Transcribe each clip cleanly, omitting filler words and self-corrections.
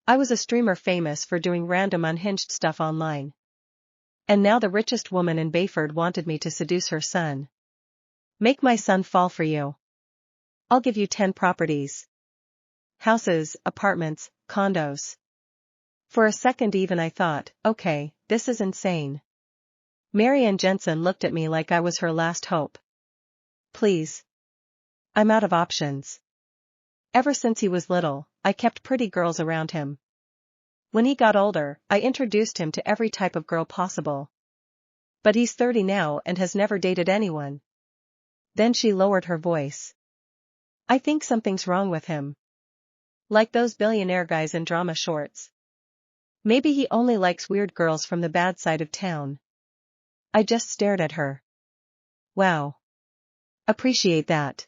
I was a streamer famous for doing random unhinged stuff online. And now the richest woman in Bayford wanted me to seduce her son. Make my son fall for you. I'll give you 10 properties. Houses, apartments, condos. For a second even I thought, okay, this is insane. Marianne Jensen looked at me like I was her last hope. Please. I'm out of options. Ever since he was little, I kept pretty girls around him. When he got older, I introduced him to every type of girl possible. But he's 30 now and has never dated anyone. Then she lowered her voice. I think something's wrong with him. Like those billionaire guys in drama shorts. Maybe he only likes weird girls from the bad side of town. I just stared at her. Wow. Appreciate that.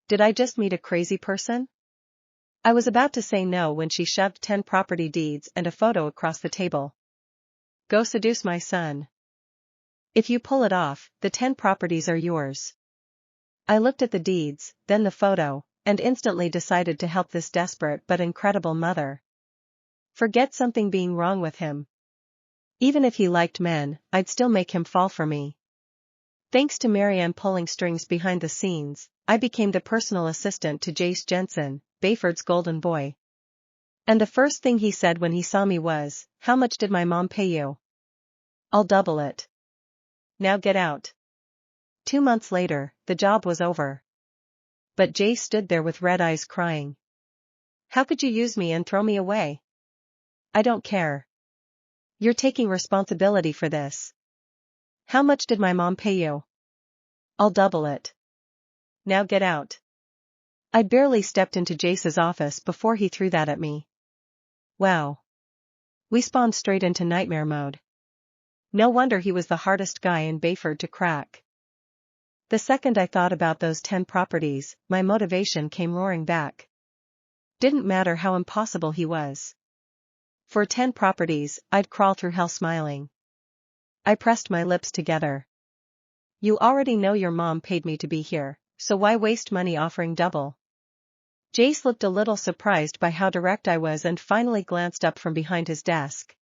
Did I just meet a crazy person? I was about to say no when she shoved 10 property deeds and a photo across the table. Go seduce my son. If you pull it off, the 10 properties are yours. I looked at the deeds, then the photo, and instantly decided to help this desperate but incredible mother. Forget something being wrong with him. Even if he liked men, I'd still make him fall for me. Thanks to Marianne pulling strings behind the scenes, I became the personal assistant to Jace Jensen, Bayford's golden boy. And the first thing he said when he saw me was, "How much did my mom pay you?" "I'll double it." "Now get out." 2 months later, the job was over. But Jace stood there with red eyes crying. "How could you use me and throw me away?" "I don't care. You're taking responsibility for this." "How much did my mom pay you?" "I'll double it." "Now get out." I'd barely stepped into Jace's office before he threw that at me. Wow. We spawned straight into nightmare mode. No wonder he was the hardest guy in Bayford to crack. The second I thought about those 10 properties, my motivation came roaring back. Didn't matter how impossible he was. For 10 properties, I'd crawl through hell smiling. I pressed my lips together. You already know your mom paid me to be here, so why waste money offering double? Jace looked a little surprised by how direct I was and finally glanced up from behind his desk.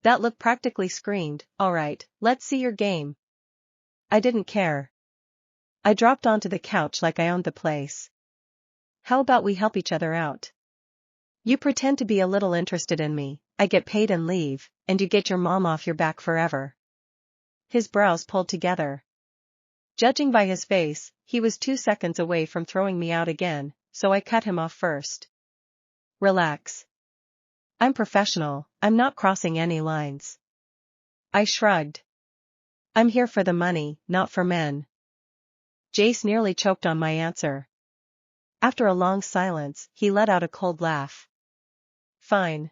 That look practically screamed, "All right, let's see your game." I didn't care. I dropped onto the couch like I owned the place. How about we help each other out? You pretend to be a little interested in me, I get paid and leave, and you get your mom off your back forever. His brows pulled together. Judging by his face, he was 2 seconds away from throwing me out again, so I cut him off first. Relax. I'm professional, I'm not crossing any lines. I shrugged. I'm here for the money, not for men. Jace nearly choked on my answer. After a long silence, he let out a cold laugh. Fine.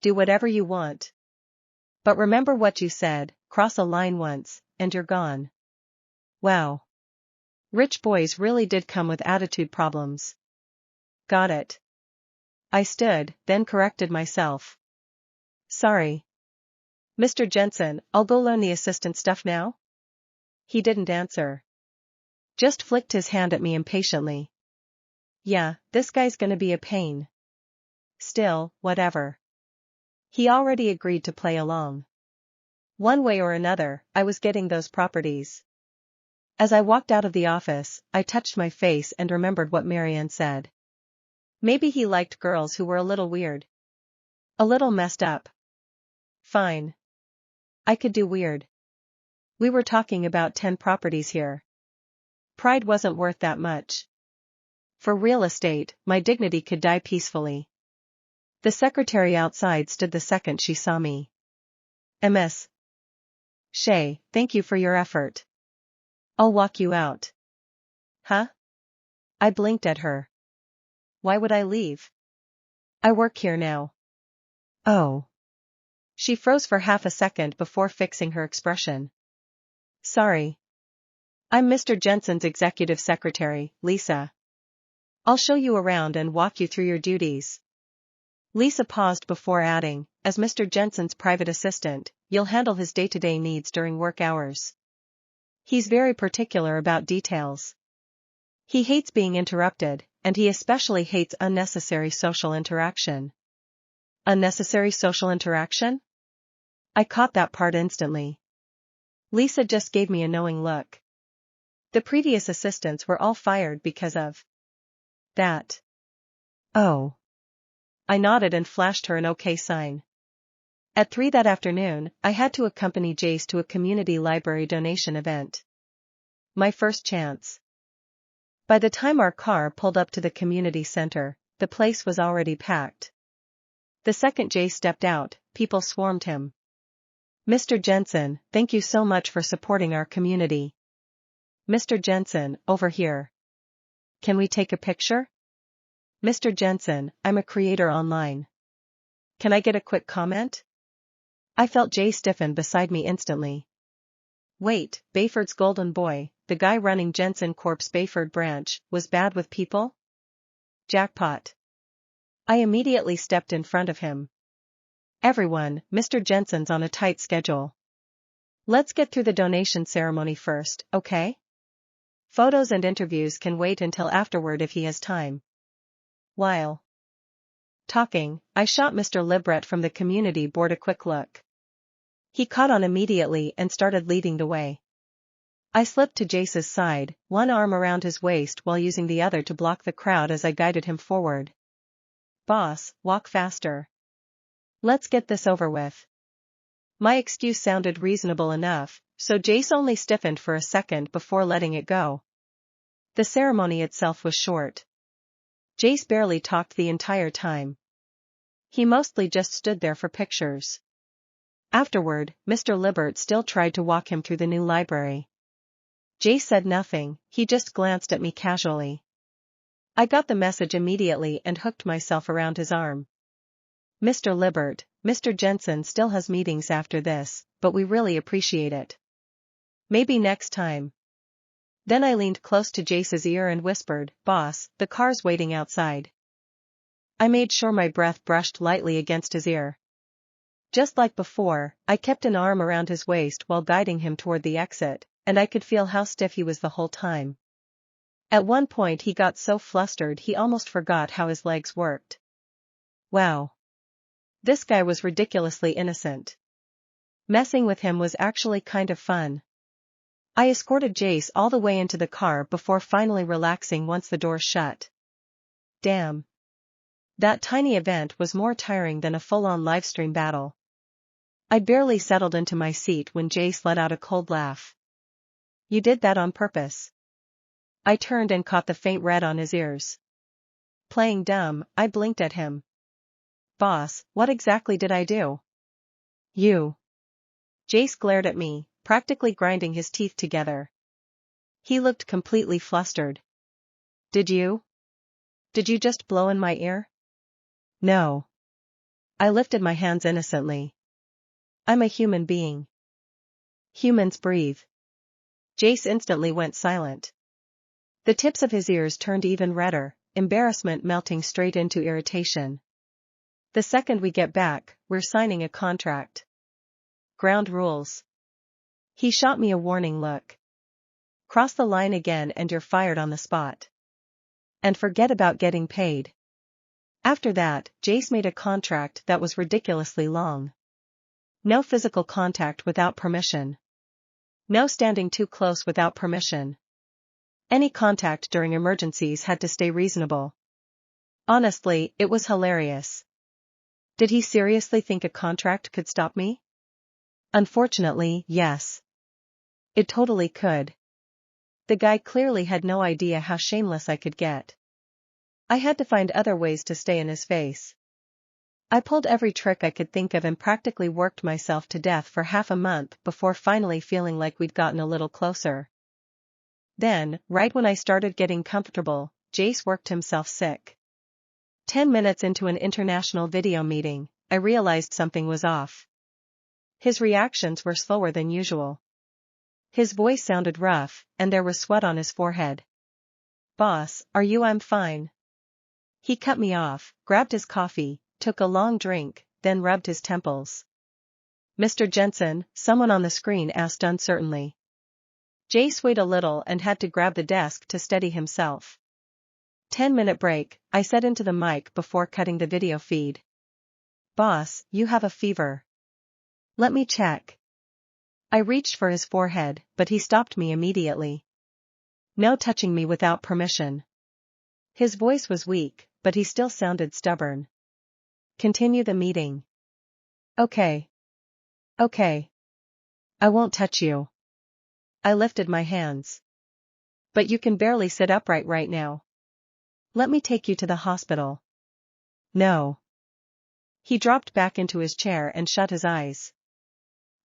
Do whatever you want. But remember what you said, cross a line once, and you're gone. Wow. Rich boys really did come with attitude problems. Got it. I stood, then corrected myself. Sorry. Mr. Jensen, I'll go learn the assistant stuff now? He didn't answer. Just flicked his hand at me impatiently. Yeah, this guy's gonna be a pain. Still, whatever. He already agreed to play along. One way or another, I was getting those properties. As I walked out of the office, I touched my face and remembered what Marianne said. Maybe he liked girls who were a little weird. A little messed up. Fine. I could do weird. We were talking about 10 properties here. Pride wasn't worth that much. For real estate, my dignity could die peacefully. The secretary outside stood the second she saw me. Ms. Shay, thank you for your effort. I'll walk you out. Huh? I blinked at her. Why would I leave? I work here now. Oh. She froze for half a second before fixing her expression. Sorry. I'm Mr. Jensen's executive secretary, Lisa. I'll show you around and walk you through your duties. Lisa paused before adding, as Mr. Jensen's private assistant, you'll handle his day-to-day needs during work hours. He's very particular about details. He hates being interrupted, and he especially hates unnecessary social interaction. Unnecessary social interaction? I caught that part instantly. Lisa just gave me a knowing look. The previous assistants were all fired because of that. Oh. I nodded and flashed her an okay sign. At 3 that afternoon, I had to accompany Jace to a community library donation event. My first chance. By the time our car pulled up to the community center, the place was already packed. The second Jace stepped out, people swarmed him. Mr. Jensen, thank you so much for supporting our community. Mr. Jensen, over here. Can we take a picture? Mr. Jensen, I'm a creator online. Can I get a quick comment? I felt Jay stiffen beside me instantly. Wait, Bayford's golden boy, the guy running Jensen Corp's Bayford branch, was bad with people? Jackpot. I immediately stepped in front of him. Everyone, Mr. Jensen's on a tight schedule. Let's get through the donation ceremony first, okay? Photos and interviews can wait until afterward if he has time. While talking, I shot Mr. Libret from the community board a quick look. He caught on immediately and started leading the way. I slipped to Jace's side, one arm around his waist while using the other to block the crowd as I guided him forward. Boss, walk faster. Let's get this over with. My excuse sounded reasonable enough, so Jace only stiffened for a second before letting it go. The ceremony itself was short. Jace barely talked the entire time. He mostly just stood there for pictures. Afterward, Mr. Libert still tried to walk him through the new library. Jace said nothing, he just glanced at me casually. I got the message immediately and hooked myself around his arm. Mr. Libert, Mr. Jensen still has meetings after this, but we really appreciate it. Maybe next time. Then I leaned close to Jace's ear and whispered, Boss, the car's waiting outside. I made sure my breath brushed lightly against his ear. Just like before, I kept an arm around his waist while guiding him toward the exit, and I could feel how stiff he was the whole time. At one point he got so flustered he almost forgot how his legs worked. Wow. This guy was ridiculously innocent. Messing with him was actually kind of fun. I escorted Jace all the way into the car before finally relaxing once the doors shut. Damn. That tiny event was more tiring than a full-on livestream battle. I barely settled into my seat when Jace let out a cold laugh. You did that on purpose. I turned and caught the faint red on his ears. Playing dumb, I blinked at him. Boss, what exactly did I do? You. Jace glared at me, practically grinding his teeth together. He looked completely flustered. Did you? Did you just blow in my ear? No. I lifted my hands innocently. I'm a human being. Humans breathe. Jace instantly went silent. The tips of his ears turned even redder, embarrassment melting straight into irritation. The second we get back, we're signing a contract. Ground rules. He shot me a warning look. Cross the line again and you're fired on the spot. And forget about getting paid. After that, Jace made a contract that was ridiculously long. No physical contact without permission. No standing too close without permission. Any contact during emergencies had to stay reasonable. Honestly, it was hilarious. Did he seriously think a contract could stop me? Unfortunately, yes. It totally could. The guy clearly had no idea how shameless I could get. I had to find other ways to stay in his face. I pulled every trick I could think of and practically worked myself to death for half a month before finally feeling like we'd gotten a little closer. Then, right when I started getting comfortable, Jace worked himself sick. 10 minutes into an international video meeting, I realized something was off. His reactions were slower than usual. His voice sounded rough, and there was sweat on his forehead. Boss, are you? I'm fine. He cut me off, grabbed his coffee, took a long drink, then rubbed his temples. Mr. Jensen, someone on the screen asked uncertainly. Jace weighed a little and had to grab the desk to steady himself. 10-minute break, I said into the mic before cutting the video feed. Boss, you have a fever. Let me check. I reached for his forehead, but he stopped me immediately. No touching me without permission. His voice was weak, but he still sounded stubborn. Continue the meeting. Okay. Okay. I won't touch you. I lifted my hands. But you can barely sit upright right now. Let me take you to the hospital. No. He dropped back into his chair and shut his eyes.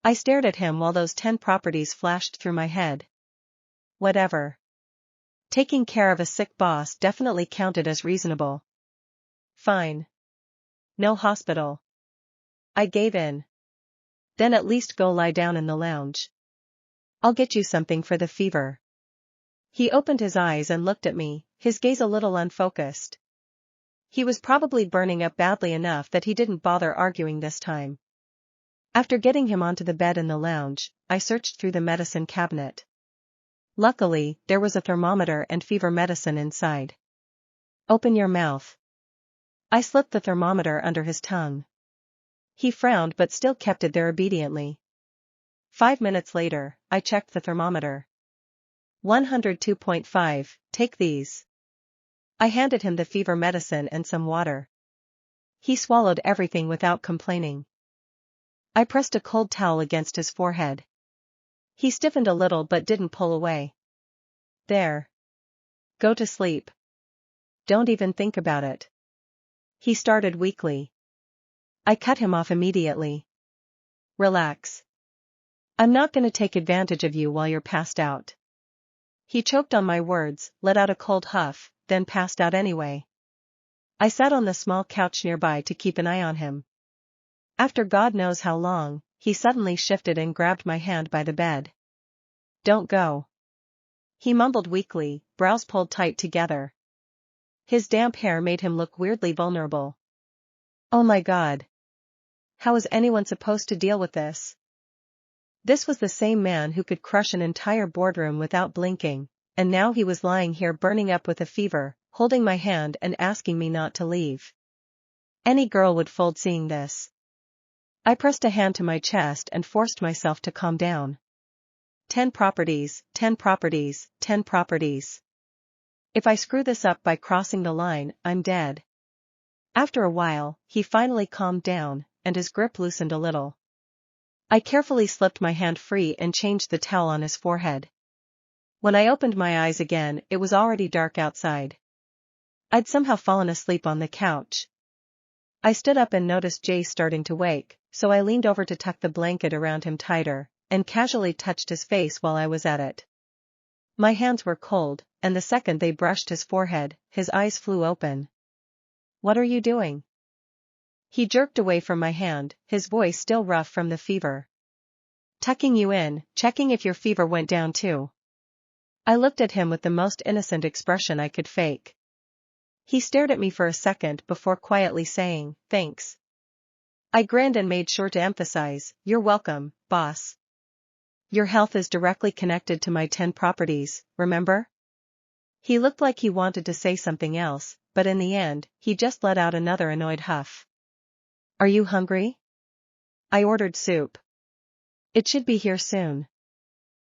I stared at him while those 10 properties flashed through my head. Whatever. Taking care of a sick boss definitely counted as reasonable. Fine. No hospital. I gave in. Then at least go lie down in the lounge. I'll get you something for the fever. He opened his eyes and looked at me, his gaze a little unfocused. He was probably burning up badly enough that he didn't bother arguing this time. After getting him onto the bed in the lounge, I searched through the medicine cabinet. Luckily, there was a thermometer and fever medicine inside. Open your mouth. I slipped the thermometer under his tongue. He frowned but still kept it there obediently. 5 minutes later, I checked the thermometer. 102.5, take these. I handed him the fever medicine and some water. He swallowed everything without complaining. I pressed a cold towel against his forehead. He stiffened a little but didn't pull away. There. Go to sleep. Don't even think about it. He started weakly. I cut him off immediately. Relax. I'm not gonna take advantage of you while you're passed out. He choked on my words, let out a cold huff, then passed out anyway. I sat on the small couch nearby to keep an eye on him. After God knows how long, he suddenly shifted and grabbed my hand by the bed. Don't go. He mumbled weakly, brows pulled tight together. His damp hair made him look weirdly vulnerable. Oh my God. How is anyone supposed to deal with this? This was the same man who could crush an entire boardroom without blinking, and now he was lying here burning up with a fever, holding my hand and asking me not to leave. Any girl would fold seeing this. I pressed a hand to my chest and forced myself to calm down. 10 properties, 10 properties, 10 properties. If I screw this up by crossing the line, I'm dead. After a while, he finally calmed down, and his grip loosened a little. I carefully slipped my hand free and changed the towel on his forehead. When I opened my eyes again, it was already dark outside. I'd somehow fallen asleep on the couch. I stood up and noticed Jay starting to wake, so I leaned over to tuck the blanket around him tighter, and casually touched his face while I was at it. My hands were cold, and the second they brushed his forehead, his eyes flew open. What are you doing? He jerked away from my hand, his voice still rough from the fever. Tucking you in, checking if your fever went down too. I looked at him with the most innocent expression I could fake. He stared at me for a second before quietly saying, thanks. I grinned and made sure to emphasize, you're welcome, boss. Your health is directly connected to my 10 properties, remember? He looked like he wanted to say something else, but in the end, he just let out another annoyed huff. Are you hungry? I ordered soup. It should be here soon.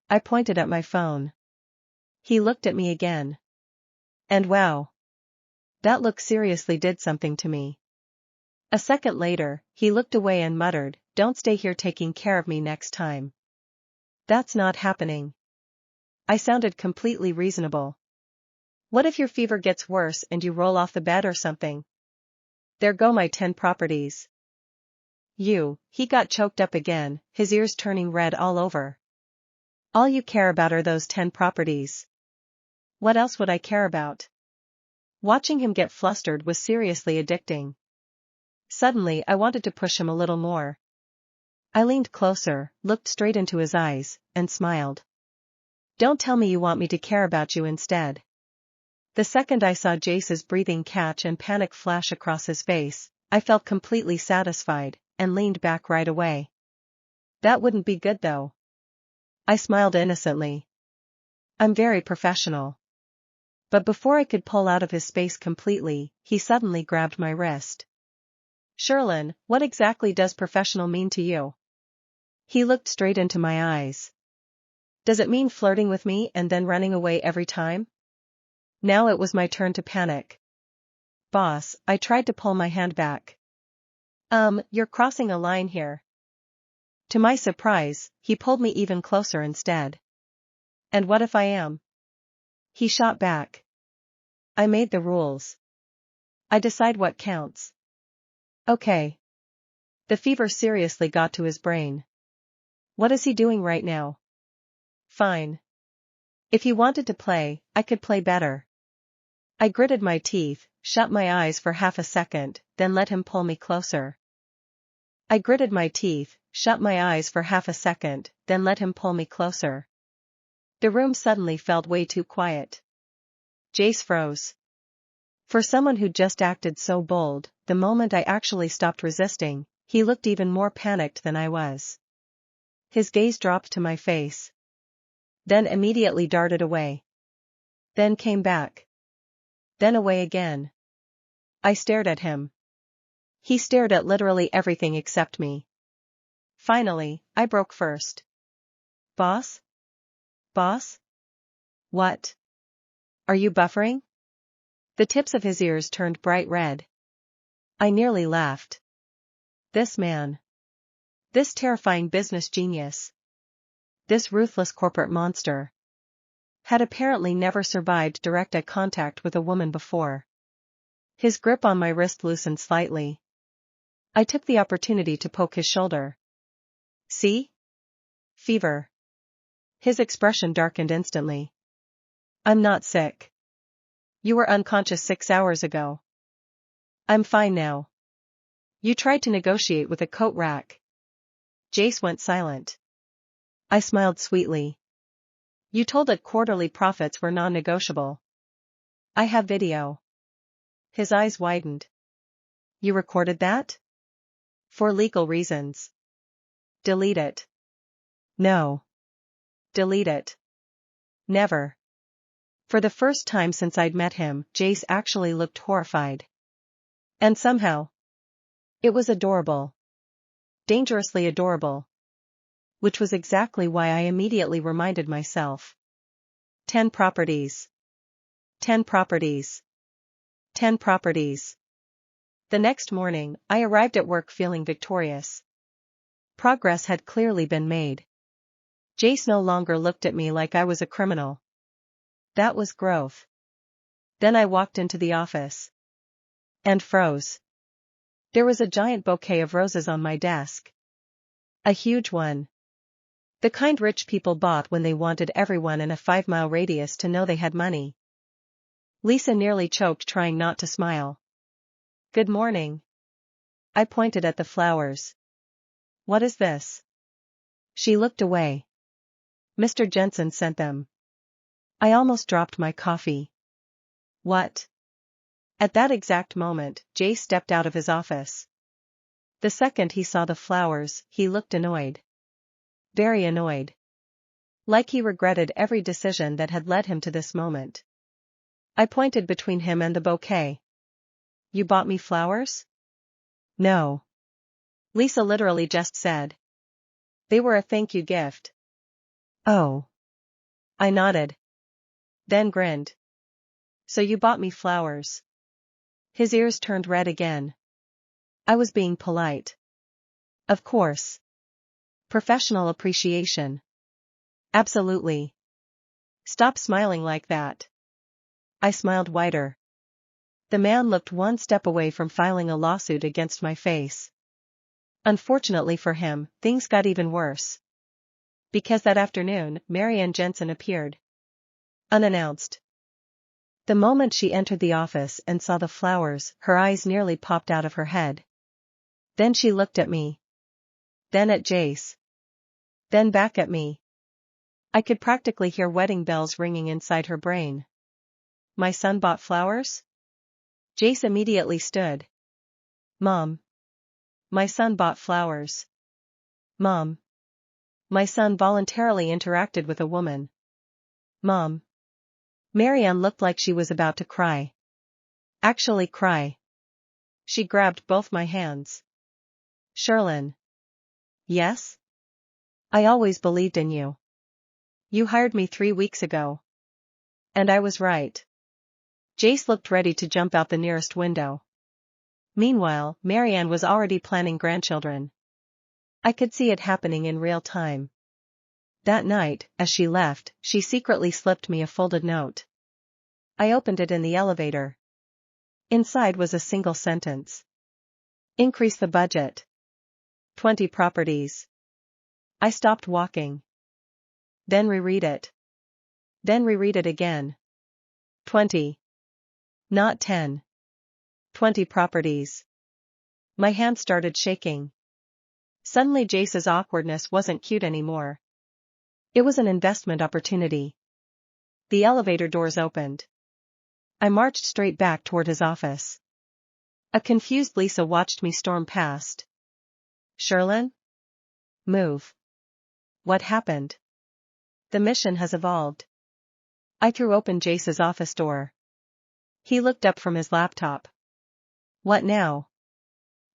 I pointed at my phone. He looked at me again. And wow. That look seriously did something to me. A second later, he looked away and muttered, don't stay here taking care of me next time. That's not happening. I sounded completely reasonable. What if your fever gets worse and you roll off the bed or something? There go my 10 properties. He got choked up again, his ears turning red all over. All you care about are those 10 properties. What else would I care about? Watching him get flustered was seriously addicting. Suddenly I wanted to push him a little more. I leaned closer, looked straight into his eyes, and smiled. Don't tell me you want me to care about you instead. The second I saw Jace's breathing catch and panic flash across his face, I felt completely satisfied, and leaned back right away. That wouldn't be good though. I smiled innocently. I'm very professional. But before I could pull out of his space completely, he suddenly grabbed my wrist. Sherlyn, what exactly does professional mean to you? He looked straight into my eyes. Does it mean flirting with me and then running away every time? Now it was my turn to panic. Boss, I tried to pull my hand back. You're crossing a line here. To my surprise, he pulled me even closer instead. And what if I am? He shot back. I made the rules. I decide what counts. Okay. The fever seriously got to his brain. What is he doing right now? Fine. If he wanted to play, I could play better. I gritted my teeth, shut my eyes for half a second, then let him pull me closer. I gritted my teeth, shut my eyes for half a second, then let him pull me closer. The room suddenly felt way too quiet. Jace froze. For someone who just acted so bold, the moment I actually stopped resisting, he looked even more panicked than I was. His gaze dropped to my face. Then immediately darted away. Then came back. Then away again. I stared at him. He stared at literally everything except me. Finally, I broke first. Boss? Boss? What? Are you buffering? The tips of his ears turned bright red. I nearly laughed. This man. This terrifying business genius. This ruthless corporate monster. Had apparently never survived direct eye contact with a woman before. His grip on my wrist loosened slightly. I took the opportunity to poke his shoulder. See? Fever. His expression darkened instantly. I'm not sick. You were unconscious 6 hours ago. I'm fine now. You tried to negotiate with a coat rack. Jace went silent. I smiled sweetly. You told it quarterly profits were non-negotiable. I have video. His eyes widened. You recorded that? For legal reasons. Delete it. No. Delete it. Never. For the first time since I'd met him, Jace actually looked horrified. And somehow, it was adorable. Dangerously adorable. Which was exactly why I immediately reminded myself. 10 properties. 10 properties. 10 properties. The next morning, I arrived at work feeling victorious. Progress had clearly been made. Jace no longer looked at me like I was a criminal. That was growth. Then I walked into the office. And froze. There was a giant bouquet of roses on my desk. A huge one. The kind rich people bought when they wanted everyone in a 5-mile radius to know they had money. Lisa nearly choked trying not to smile. Good morning. I pointed at the flowers. What is this? She looked away. Mr. Jensen sent them. I almost dropped my coffee. What? At that exact moment, Jay stepped out of his office. The second he saw the flowers, he looked annoyed. Very annoyed. Like he regretted every decision that had led him to this moment. I pointed between him and the bouquet. You bought me flowers? No. Lisa literally just said. They were a thank you gift. Oh. I nodded. Then grinned. So you bought me flowers. His ears turned red again. I was being polite. Of course. Professional appreciation. Absolutely. Stop smiling like that. I smiled wider. The man looked one step away from filing a lawsuit against my face. Unfortunately for him, things got even worse. Because that afternoon, Marianne Jensen appeared. Unannounced. The moment she entered the office and saw the flowers, her eyes nearly popped out of her head. Then she looked at me. Then at Jace. Then back at me. I could practically hear wedding bells ringing inside her brain. My son bought flowers? Jace immediately stood. Mom. My son bought flowers. Mom. My son voluntarily interacted with a woman. Mom. Marianne looked like she was about to cry. Actually cry. She grabbed both my hands. Sherlyn. Yes? I always believed in you. You hired me 3 weeks ago. And I was right. Jace looked ready to jump out the nearest window. Meanwhile, Marianne was already planning grandchildren. I could see it happening in real time. That night, as she left, she secretly slipped me a folded note. I opened it in the elevator. Inside was a single sentence. Increase the budget. 20 properties. I stopped walking. Then reread it. Then reread it again. 20. Not 10. 20 properties. My hand started shaking. Suddenly Jace's awkwardness wasn't cute anymore. It was an investment opportunity. The elevator doors opened. I marched straight back toward his office. A confused Lisa watched me storm past. Sherlyn? Move. What happened? The mission has evolved. I threw open Jace's office door. He looked up from his laptop. What now?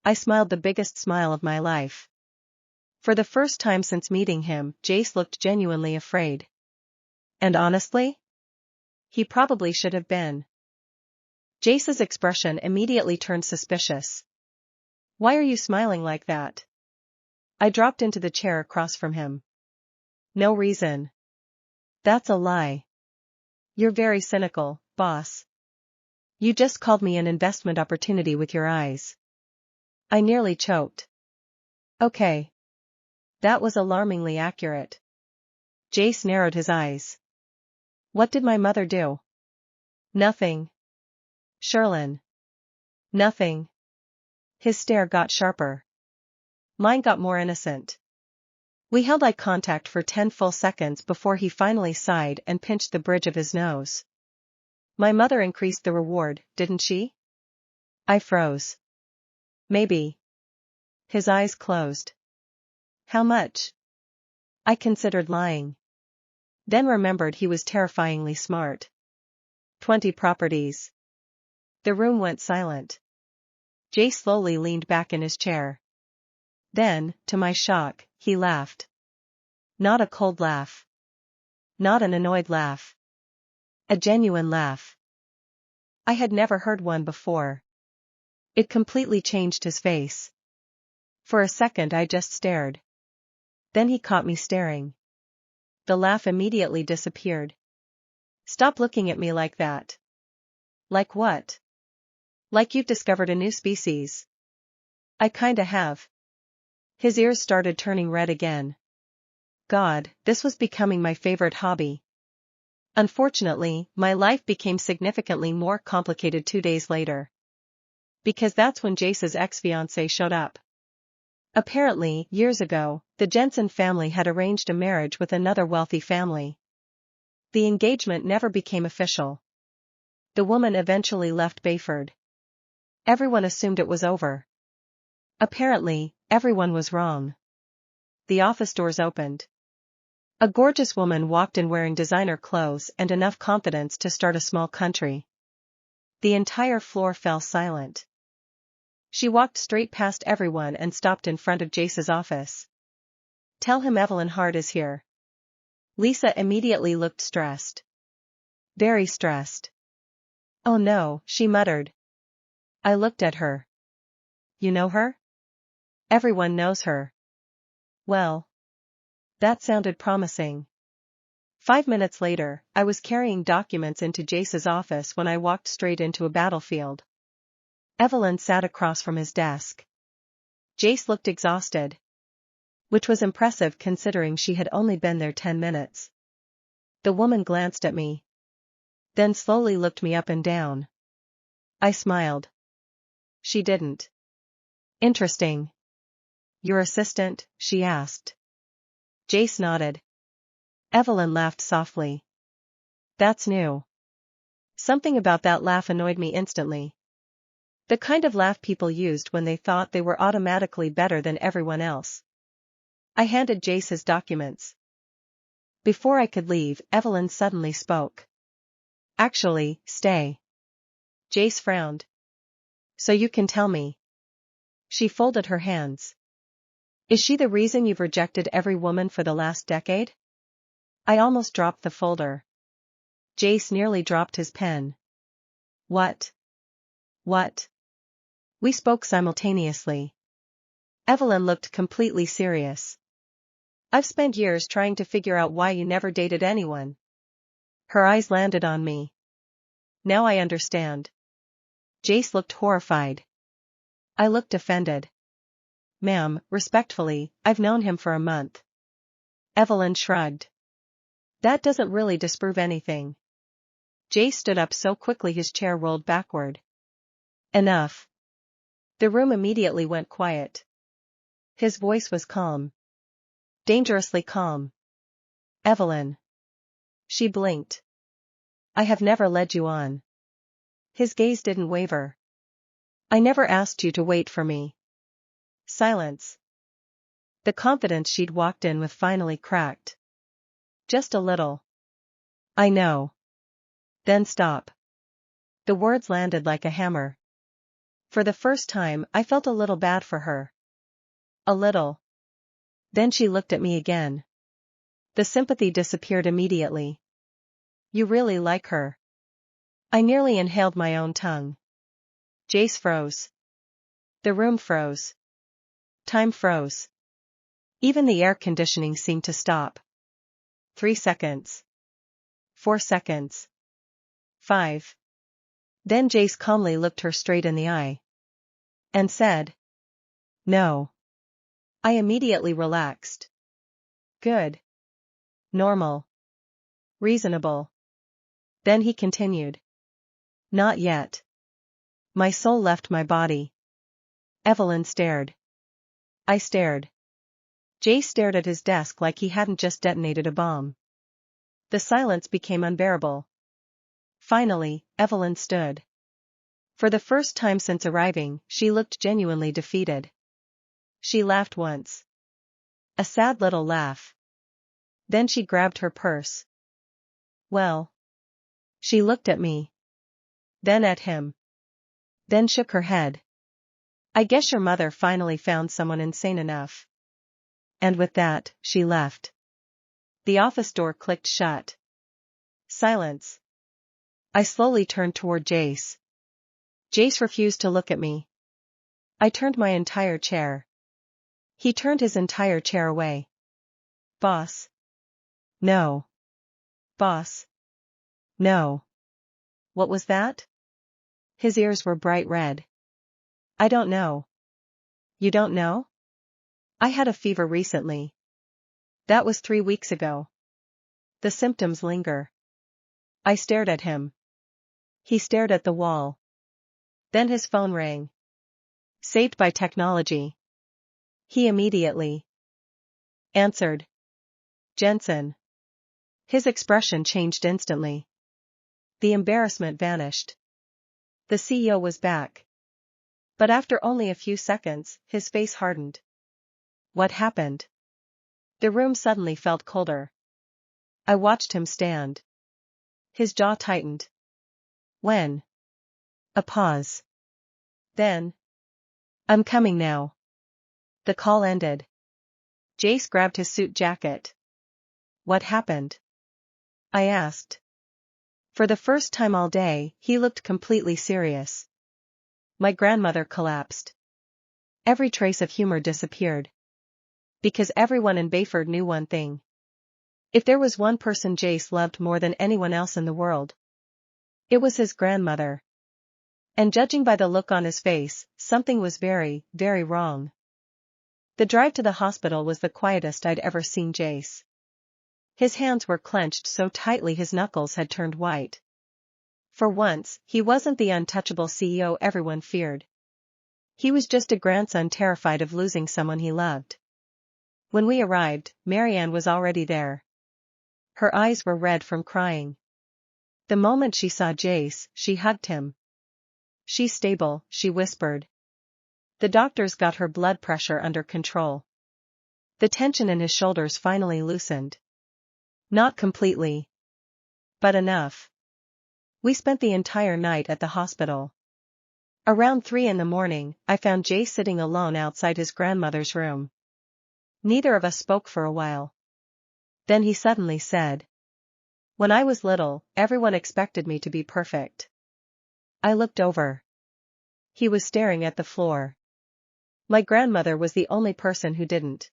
I smiled the biggest smile of my life. For the first time since meeting him, Jace looked genuinely afraid. And honestly? He probably should have been. Jace's expression immediately turned suspicious. Why are you smiling like that? I dropped into the chair across from him. No reason. That's a lie. You're very cynical, boss. You just called me an investment opportunity with your eyes. I nearly choked. Okay. That was alarmingly accurate. Jace narrowed his eyes. What did my mother do? Nothing. Sherlyn. Nothing. His stare got sharper. Mine got more innocent. We held eye contact for 10 full seconds before he finally sighed and pinched the bridge of his nose. My mother increased the reward, didn't she? I froze. Maybe. His eyes closed. How much? I considered lying. Then remembered he was terrifyingly smart. 20 properties. The room went silent. Jay slowly leaned back in his chair. Then, to my shock, he laughed. Not a cold laugh. Not an annoyed laugh. A genuine laugh. I had never heard one before. It completely changed his face. For a second I just stared. Then he caught me staring. The laugh immediately disappeared. Stop looking at me like that. Like what? Like you've discovered a new species. I kinda have. His ears started turning red again. God, this was becoming my favorite hobby. Unfortunately, my life became significantly more complicated 2 days later. Because that's when Jace's ex-fiancée showed up. Apparently, years ago, the Jensen family had arranged a marriage with another wealthy family. The engagement never became official. The woman eventually left Bayford. Everyone assumed it was over. Apparently, everyone was wrong. The office doors opened. A gorgeous woman walked in wearing designer clothes and enough confidence to start a small country. The entire floor fell silent. She walked straight past everyone and stopped in front of Jace's office. Tell him Evelyn Hart is here. Lisa immediately looked stressed. Very stressed. Oh no, she muttered. I looked at her. You know her? Everyone knows her. Well. That sounded promising. 5 minutes later, I was carrying documents into Jace's office when I walked straight into a battlefield. Evelyn sat across from his desk. Jace looked exhausted. Which was impressive considering she had only been there 10 minutes. The woman glanced at me. Then slowly looked me up and down. I smiled. She didn't. Interesting. Your assistant? She asked. Jace nodded. Evelyn laughed softly. That's new. Something about that laugh annoyed me instantly. The kind of laugh people used when they thought they were automatically better than everyone else. I handed Jace his documents. Before I could leave, Evelyn suddenly spoke. Actually, stay. Jace frowned. So you can tell me. She folded her hands. Is she the reason you've rejected every woman for the last decade? I almost dropped the folder. Jace nearly dropped his pen. What? What? We spoke simultaneously. Evelyn looked completely serious. I've spent years trying to figure out why you never dated anyone. Her eyes landed on me. Now I understand. Jace looked horrified. I looked offended. Ma'am, respectfully, I've known him for a month. Evelyn shrugged. That doesn't really disprove anything. Jace stood up so quickly his chair rolled backward. Enough. The room immediately went quiet. His voice was calm. Dangerously calm. Evelyn. She blinked. I have never led you on. His gaze didn't waver. I never asked you to wait for me. Silence. The confidence she'd walked in with finally cracked. Just a little. I know. Then stop. The words landed like a hammer. For the first time, I felt a little bad for her. A little. Then she looked at me again. The sympathy disappeared immediately. You really like her. I nearly inhaled my own tongue. Jace froze. The room froze. Time froze. Even the air conditioning seemed to stop. 3 seconds. 4 seconds. 5. Then Jace calmly looked her straight in the eye. And said. No. I immediately relaxed. Good. Normal. Reasonable. Then he continued. Not yet. My soul left my body. Evelyn stared. I stared. Jace stared at his desk like he hadn't just detonated a bomb. The silence became unbearable. Finally, Evelyn stood. For the first time since arriving, she looked genuinely defeated. She laughed once. A sad little laugh. Then she grabbed her purse. Well. She looked at me. Then at him. Then shook her head. I guess your mother finally found someone insane enough. And with that, she left. The office door clicked shut. Silence. I slowly turned toward Jace. Jace refused to look at me. I turned my entire chair. He turned his entire chair away. Boss. No. Boss. No. What was that? His ears were bright red. I don't know. You don't know? I had a fever recently. That was 3 weeks ago. The symptoms linger. I stared at him. He stared at the wall. Then his phone rang. Saved by technology. He immediately answered. Jensen. His expression changed instantly. The embarrassment vanished. The CEO was back. But after only a few seconds, his face hardened. What happened? The room suddenly felt colder. I watched him stand. His jaw tightened. When? A pause. Then. I'm coming now. The call ended. Jace grabbed his suit jacket. What happened? I asked. For the first time all day, he looked completely serious. My grandmother collapsed. Every trace of humor disappeared. Because everyone in Bayford knew one thing. If there was one person Jace loved more than anyone else in the world, it was his grandmother. And judging by the look on his face, something was very, very wrong. The drive to the hospital was the quietest I'd ever seen Jace. His hands were clenched so tightly his knuckles had turned white. For once, he wasn't the untouchable CEO everyone feared. He was just a grandson terrified of losing someone he loved. When we arrived, Marianne was already there. Her eyes were red from crying. The moment she saw Jace, she hugged him. She's stable, she whispered. The doctors got her blood pressure under control. The tension in his shoulders finally loosened. Not completely. But enough. We spent the entire night at the hospital. Around 3 in the morning, I found Jay sitting alone outside his grandmother's room. Neither of us spoke for a while. Then he suddenly said, "When I was little, everyone expected me to be perfect." I looked over. He was staring at the floor. My grandmother was the only person who didn't.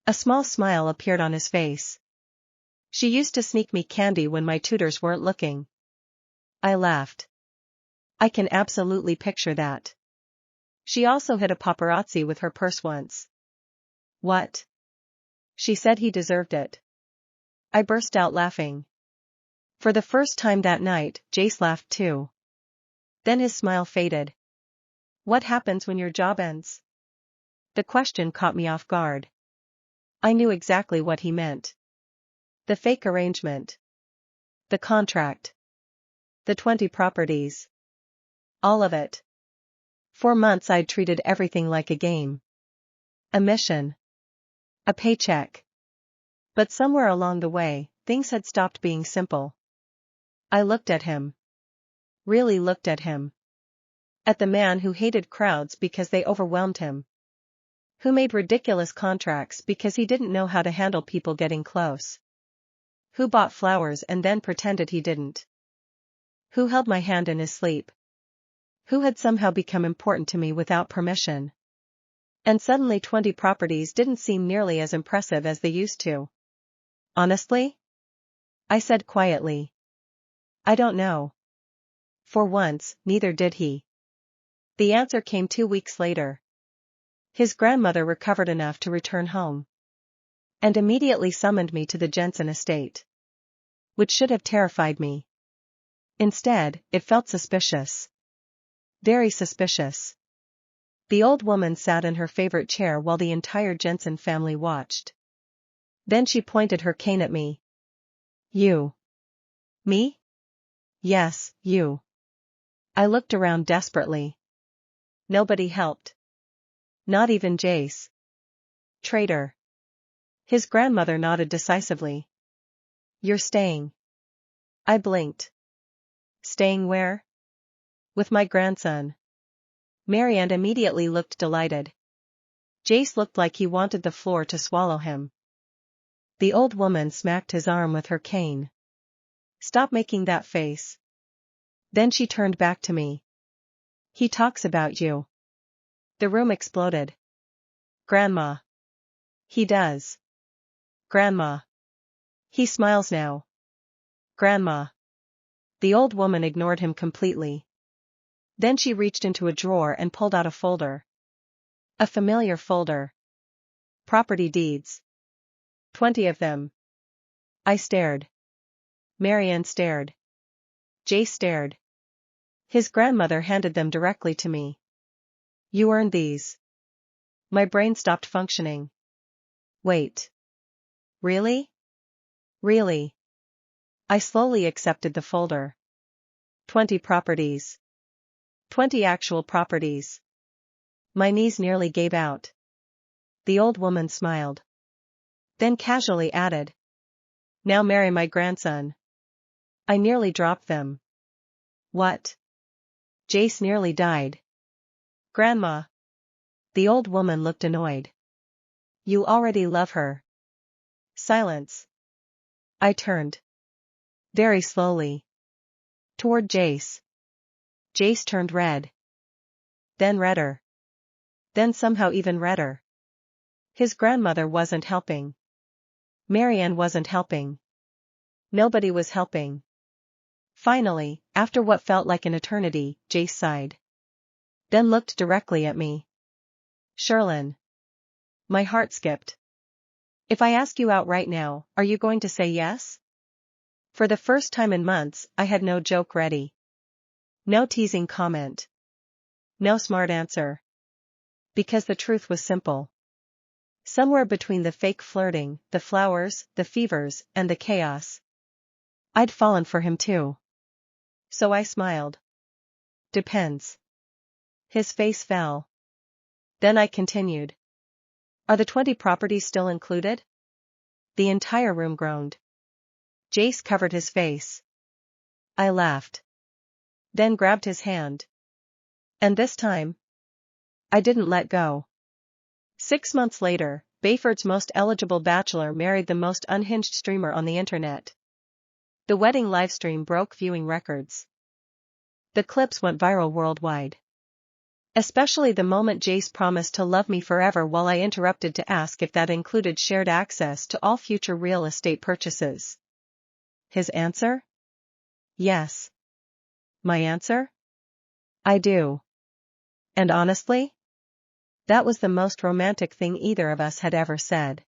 A small smile appeared on his face. She used to sneak me candy when my tutors weren't looking. I laughed. I can absolutely picture that. She also hit a paparazzi with her purse once. What? She said he deserved it. I burst out laughing. For the first time that night, Jace laughed too. Then his smile faded. What happens when your job ends? The question caught me off guard. I knew exactly what he meant. The fake arrangement. The contract. The 20 properties. All of it. For months I'd treated everything like a game. A mission. A paycheck. But somewhere along the way, things had stopped being simple. I looked at him. Really looked at him. At the man who hated crowds because they overwhelmed him. Who made ridiculous contracts because he didn't know how to handle people getting close. Who bought flowers and then pretended he didn't. Who held my hand in his sleep. Who had somehow become important to me without permission. And suddenly 20 properties didn't seem nearly as impressive as they used to. Honestly? I said quietly. I don't know. For once, neither did he. The answer came 2 weeks later. His grandmother recovered enough to return home. And immediately summoned me to the Jensen estate. Which should have terrified me. Instead, it felt suspicious. Very suspicious. The old woman sat in her favorite chair while the entire Jensen family watched. Then she pointed her cane at me. You. Me? Yes, you. I looked around desperately. Nobody helped. Not even Jace. Traitor. His grandmother nodded decisively. You're staying. I blinked. Staying where? With my grandson. Marianne immediately looked delighted. Jace looked like he wanted the floor to swallow him. The old woman smacked his arm with her cane. Stop making that face. Then she turned back to me. He talks about you. The room exploded. Grandma. He does. Grandma. He smiles now. Grandma. The old woman ignored him completely. Then she reached into a drawer and pulled out a folder. A familiar folder. Property deeds. 20 of them. I stared. Marianne stared. Jay stared. His grandmother handed them directly to me. You earned these. My brain stopped functioning. Wait. Really? Really? I slowly accepted the folder. 20 properties. 20 actual properties. My knees nearly gave out. The old woman smiled. Then casually added. Now marry my grandson. I nearly dropped them. What? Jace nearly died. Grandma. The old woman looked annoyed. You already love her. Silence. I turned. Very slowly. Toward Jace. Jace turned red. Then redder. Then somehow even redder. His grandmother wasn't helping. Marianne wasn't helping. Nobody was helping. Finally, after what felt like an eternity, Jace sighed. Then looked directly at me. Sherlyn. My heart skipped. If I ask you out right now, are you going to say yes? For the first time in months, I had no joke ready. No teasing comment. No smart answer. Because the truth was simple. Somewhere between the fake flirting, the flowers, the fevers, and the chaos, I'd fallen for him too. So I smiled. Depends. His face fell. Then I continued. Are the 20 properties still included? The entire room groaned. Jace covered his face. I laughed. Then grabbed his hand. And this time, I didn't let go. 6 months later, Bayford's most eligible bachelor married the most unhinged streamer on the internet. The wedding livestream broke viewing records. The clips went viral worldwide. Especially the moment Jace promised to love me forever while I interrupted to ask if that included shared access to all future real estate purchases. His answer? Yes. My answer? I do. And honestly? That was the most romantic thing either of us had ever said.